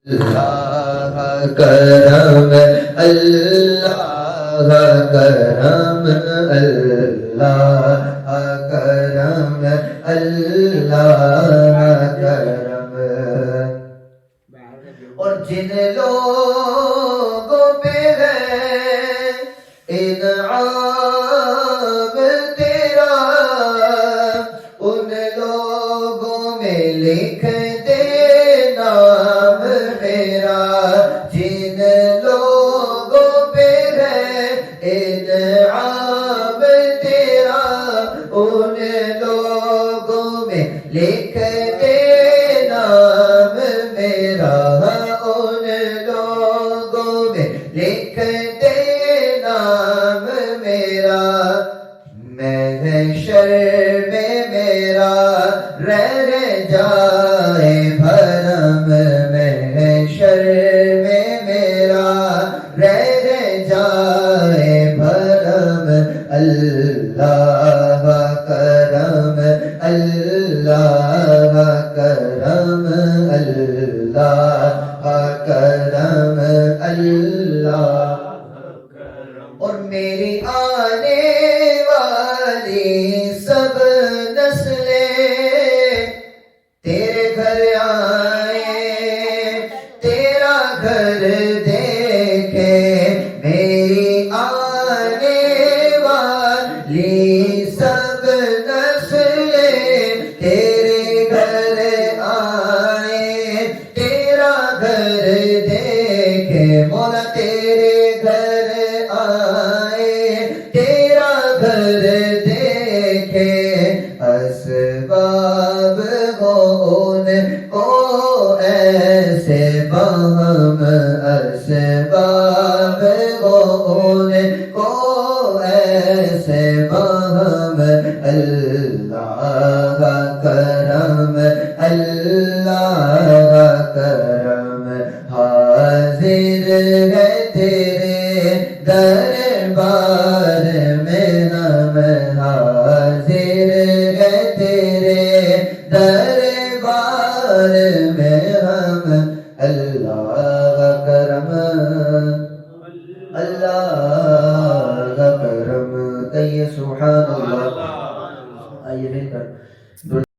اللہ کرم اللہ کرم اللہ کرم اللہ کرم. اور جن لوگوں پہ ہے انعام تیرا ان لوگوں میں لکھ دے نام میرا. جن لوگوں پہ ہے انعام تیرا ان لوگوں میں لکھ دے نام میرا. ان لوگوں میں لکھ دے نام میرا. محشر میں میرا رہ جائے بھرم. محشر میں میرا رہ جائے بھرم. اللہ کرم اللہ کرم اللہ کرم اللہ. اور میری آنے والی سب نسلیں تیرے گھر آئے تیرا گھر دیکھے. میری آنے والی سب نسلیں تیرے گھر آئے تیرا گھر دیکھے. مولا تیرے گھر آئے تیرا گھر دیکھے. اسباب ہو ان کو ایسے بہم. اسباب ہو ان کو ایسے بہم. اللہ کرم اللہ کرم. حاضر ہے تیرے دربار میں ہم. حاضر ہے تیرے دربار میں ہم. اللہ کرم اللہ کرم. کہیے سبحان اللہ. آئیے مل کر